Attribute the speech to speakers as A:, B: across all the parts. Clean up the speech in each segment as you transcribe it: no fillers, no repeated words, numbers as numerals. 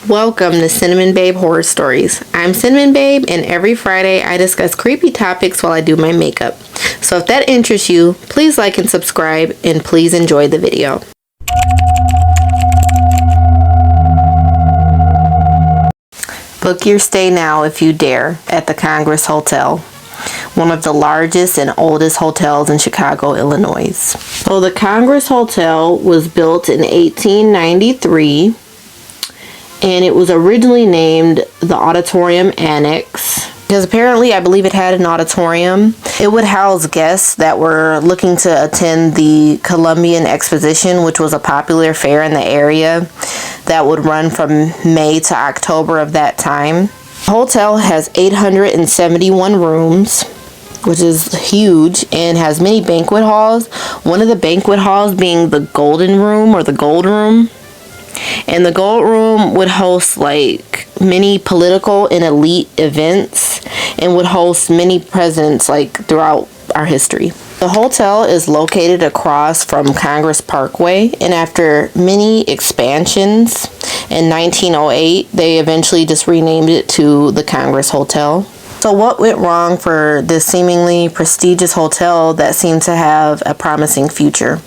A: Welcome to Cinnamon Horror Stories. I'm Cinnamon Babe, and every Friday I discuss creepy topics while I do my makeup. So if that interests you, please like and subscribe, and please enjoy the video. Book your stay now if you dare at the Congress Hotel, one of the largest and oldest hotels in Chicago, Illinois. So the Congress Hotel was built in 1893. And it was originally named the Auditorium Annex because apparently I believe it had an auditorium. It would house guests that were looking to attend the Columbian Exposition, which was a popular fair in the area that would run from May to October of that time. The hotel has 871 rooms, which is huge, and has many banquet halls. One of the banquet halls being the Golden Room or the Gold Room. And the Gold Room would host like many political and elite events and would host many presidents like throughout our history. The hotel is located across from Congress Parkway, and after many expansions in 1908, they eventually just renamed it to the Congress Hotel. So what went wrong for this seemingly prestigious hotel that seemed to have a promising future?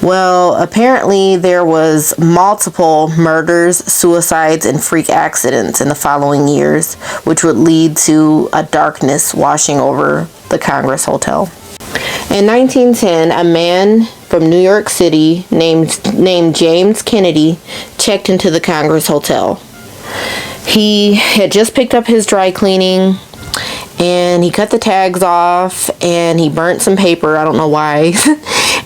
A: Well, apparently there was multiple murders, suicides, and freak accidents in the following years, which would lead to a darkness washing over the Congress Hotel. In 1910, a man from New York City named James Kennedy checked into the Congress Hotel. He had just picked up his dry cleaning, and he cut the tags off, and he burnt some paper. I don't know why.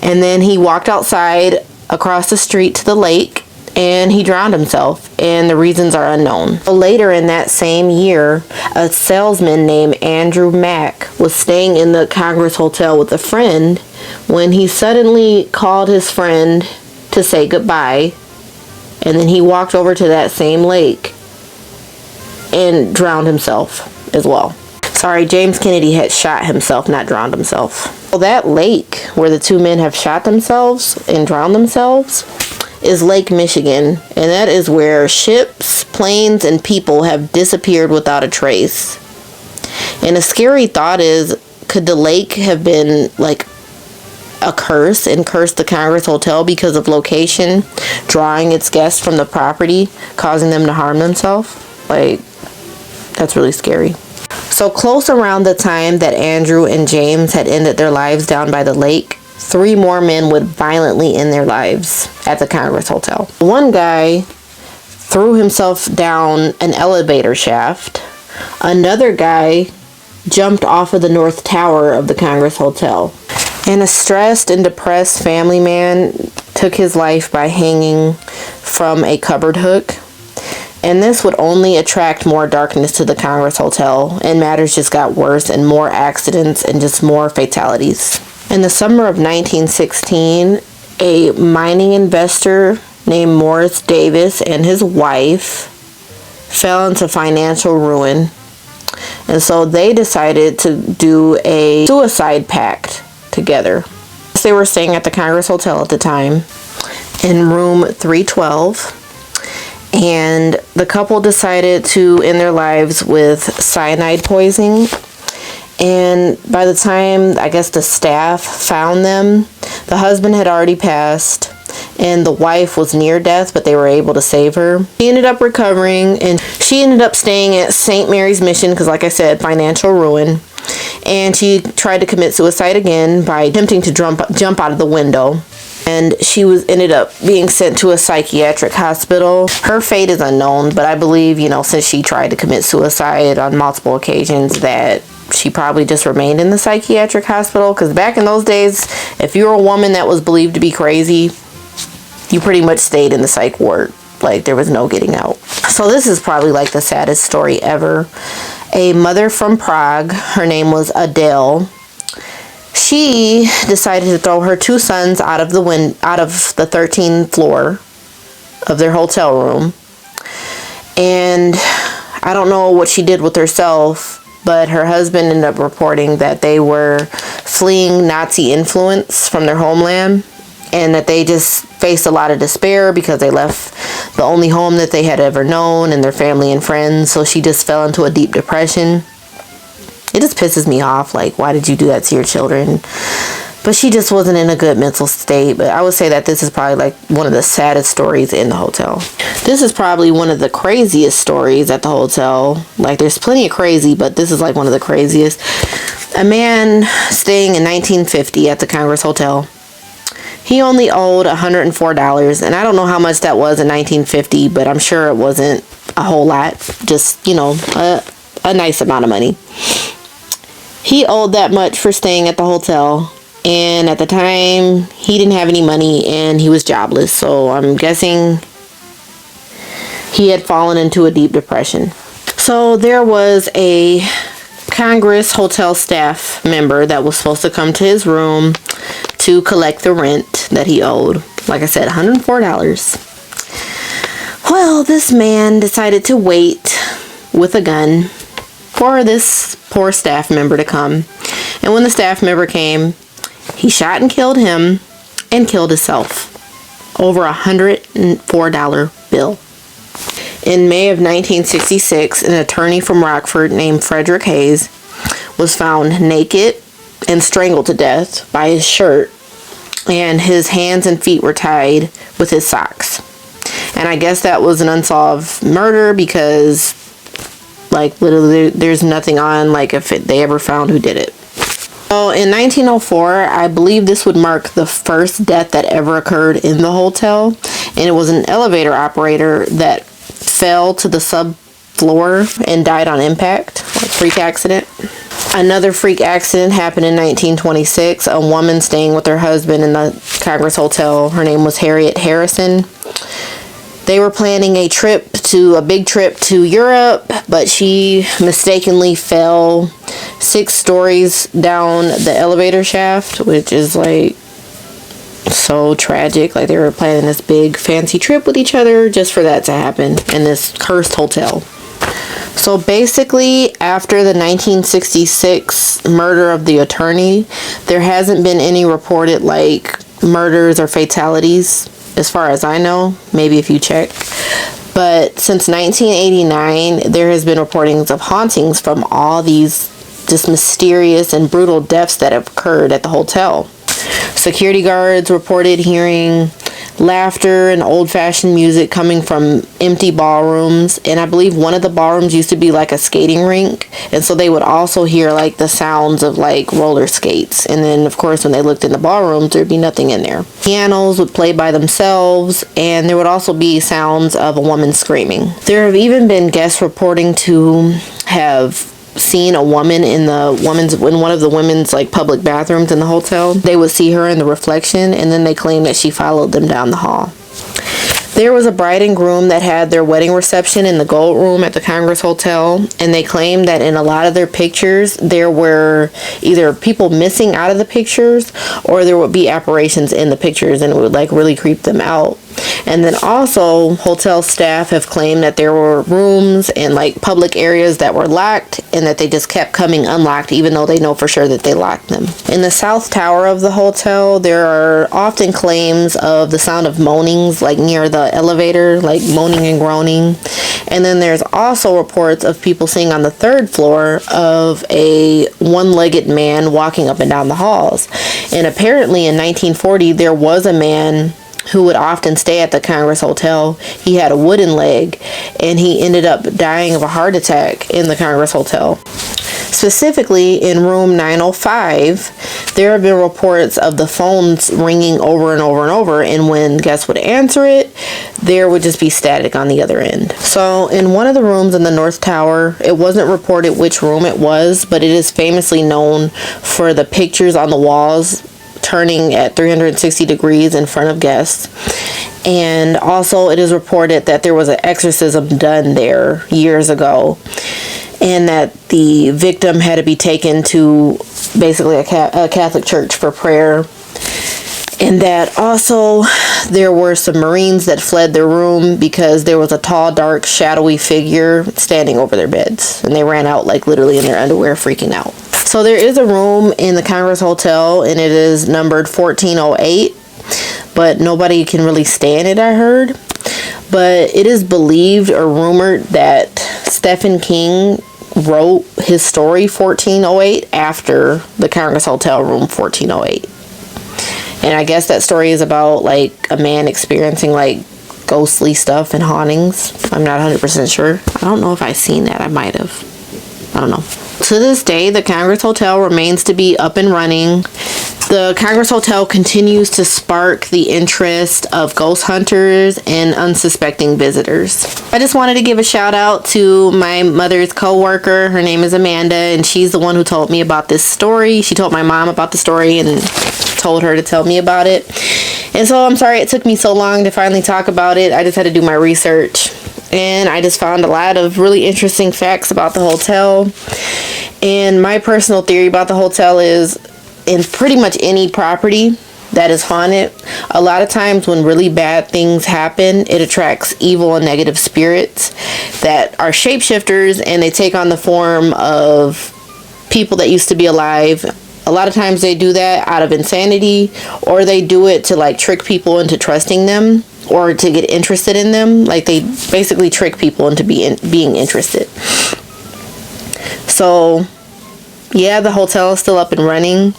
A: And then he walked outside across the street to the lake, and he drowned himself, and the reasons are unknown. Later in that same year, a salesman named Andrew Mack was staying in the Congress Hotel with a friend when he suddenly called his friend to say goodbye, and then he walked over to that same lake and drowned himself as well. Sorry, James Kennedy had shot himself, not drowned himself. Well, that lake where the two men have shot themselves and drowned themselves is Lake Michigan, and that is where ships, planes, and people have disappeared without a trace. And a scary thought is, could the lake have been like a curse and cursed the Congress Hotel because of location, drawing its guests from the property, causing them to harm themselves? Like, that's really scary. So close around the time that Andrew and James had ended their lives down by the lake, 3 more men would violently end their lives at the Congress Hotel. One guy threw himself down an elevator shaft. Another guy jumped off of the North Tower of the Congress Hotel. And a stressed and depressed family man took his life by hanging from a cupboard hook. And this would only attract more darkness to the Congress Hotel, and matters just got worse, and more accidents and just more fatalities. In the summer of 1916, a mining investor named Morris Davis and his wife fell into financial ruin. And so they decided to do a suicide pact together. They were staying at the Congress Hotel at the time in room 312. And the couple decided to end their lives with cyanide poisoning. And by the time, I guess, the staff found them, the husband had already passed, and the wife was near death, but they were able to save her. She ended up recovering, and she ended up staying at St. Mary's Mission because, like I said, financial ruin. And she tried to commit suicide again by attempting to jump out of the window. And she ended up being sent to a psychiatric hospital. Her fate is unknown, but I believe, since she tried to commit suicide on multiple occasions, that she probably just remained in the psychiatric hospital. Because back in those days, if you were a woman that was believed to be crazy, you pretty much stayed in the psych ward. Like, there was no getting out. So this is probably like the saddest story ever. A mother from Prague, her name was Adele. She decided to throw her 2 sons out of the 13th floor of their hotel room. And I don't know what she did with herself, but her husband ended up reporting that they were fleeing Nazi influence from their homeland. and that they just faced a lot of despair because they left the only home that they had ever known and their family and friends. So she just fell into a deep depression. It just pisses me off. Like, why did you do that to your children? But she just wasn't in a good mental state. But I would say that this is probably like one of the saddest stories in the hotel. This is probably one of the craziest stories at the hotel. Like, there's plenty of crazy, but this is like one of the craziest. A man staying in 1950 at the Congress Hotel. He only owed $104, and I don't know how much that was in 1950, but I'm sure it wasn't a whole lot. Just, you know, a nice amount of money. He owed that much for staying at the hotel, and at the time, he didn't have any money, and he was jobless, so I'm guessing he had fallen into a deep depression. So there was a Congress hotel staff member that was supposed to come to his room to collect the rent that he owed. Like I said, $104. Well, this man decided to wait with a gun for this poor staff member to come. And when the staff member came, he shot and killed him and killed himself over a $104 bill. In May of 1966, an attorney from Rockford named Frederick Hayes was found naked and strangled to death by his shirt, and his hands and feet were tied with his socks. And I guess that was an unsolved murder because, like, literally there's nothing on, like, if they ever found who did it. So in 1904, I believe this would mark the first death that ever occurred in the hotel, and it was an elevator operator that fell to the subfloor and died on impact, like freak accident. Another freak accident happened in 1926. A woman staying with her husband in the Congress Hotel, her name was Harriet Harrison. They were planning a big trip to Europe, but she mistakenly fell 6 stories down the elevator shaft, which is like so tragic. Like, they were planning this big fancy trip with each other just for that to happen in this cursed hotel. So basically, after the 1966 murder of the attorney, there hasn't been any reported like murders or fatalities as far as I know. Maybe if you check. But since 1989, there has been reportings of hauntings from all these just mysterious and brutal deaths that have occurred at the hotel. Security guards reported hearing laughter and old-fashioned music coming from empty ballrooms, and I believe one of the ballrooms used to be like a skating rink, and so they would also hear like the sounds of like roller skates. And then of course when they looked in the ballrooms, there'd be nothing in there. Pianos would play by themselves, and there would also be sounds of a woman screaming. There have even been guests reporting to have seen a woman in one of the women's like public bathrooms in the hotel. They would see her in the reflection, and then they claim that she followed them down the hall. There was a bride and groom that had their wedding reception in the Gold Room at the Congress Hotel, and they claimed that in a lot of their pictures there were either people missing out of the pictures, or there would be apparitions in the pictures, and it would like really creep them out. And then also, hotel staff have claimed that there were rooms and like public areas that were locked, and that they just kept coming unlocked even though they know for sure that they locked them. In the South Tower of the hotel, there are often claims of the sound of moanings like near the elevator, like moaning and groaning. And then there's also reports of people seeing on the 3rd floor of a one-legged man walking up and down the halls. And apparently in 1940, there was a man who would often stay at the Congress Hotel. He had a wooden leg, and he ended up dying of a heart attack in the Congress Hotel. Specifically, in room 905, there have been reports of the phones ringing over and over and over, and when guests would answer it, there would just be static on the other end. So, in one of the rooms in the North Tower, it wasn't reported which room it was, but it is famously known for the pictures on the walls turning at 360 degrees in front of guests. And also it is reported that there was an exorcism done there years ago, and that the victim had to be taken to basically a Catholic church for prayer. And that also there were some Marines that fled their room because there was a tall, dark, shadowy figure standing over their beds, and they ran out like literally in their underwear freaking out. So there is a room in the Congress Hotel, and it is numbered 1408. but nobody can really stay in it, I heard. But it is believed or rumored that Stephen King wrote his story 1408 after the Congress Hotel room 1408. And I guess that story is about like a man experiencing like ghostly stuff and hauntings. I'm not 100% sure. I don't know if I've seen that. I might have. I don't know. To this day, the Congress Hotel remains to be up and running. The Congress Hotel continues to spark the interest of ghost hunters and unsuspecting visitors. I just wanted to give a shout out to my mother's co-worker. Her name is Amanda, and she's the one who told me about this story. She told my mom about the story and told her to tell me about it. And so I'm sorry it took me so long to finally talk about it. I just had to do my research. And I just found a lot of really interesting facts about the hotel. And my personal theory about the hotel is, in pretty much any property that is haunted, a lot of times when really bad things happen, it attracts evil and negative spirits that are shapeshifters, and they take on the form of people that used to be alive. A lot of times they do that out of insanity, or they do it to like trick people into trusting them or to get interested in them. Like they basically trick people into being interested. So yeah, the hotel is still up and running.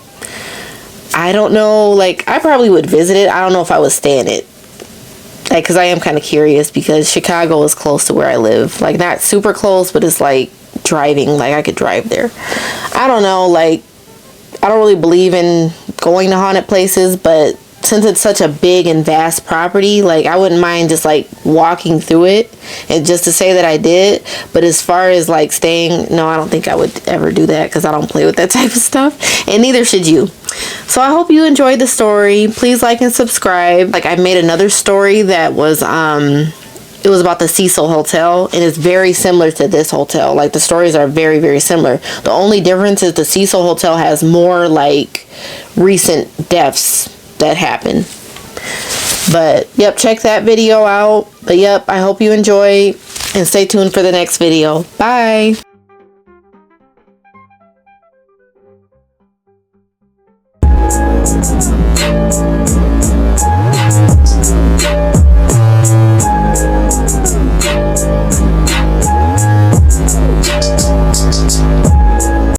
A: I don't know, like I probably would visit it. I don't know if I would stay in it. Like, cause I am kind of curious, because Chicago is close to where I live. Like not super close, but it's like driving, like I could drive there. I don't know, like I don't really believe in going to haunted places, but since it's such a big and vast property, like I wouldn't mind just like walking through it and just to say that I did. But as far as like staying, no, I don't think I would ever do that, because I don't play with that type of stuff, and neither should you. So I hope you enjoyed the story. Please like and subscribe. Like I made another story that was it was about the Cecil Hotel, and it's very similar to this hotel. Like the stories are very, very similar. The only difference is the Cecil Hotel has more like recent deaths that happen. But yep, check that video out. But yep, I hope you enjoy, and stay tuned for the next video. Bye.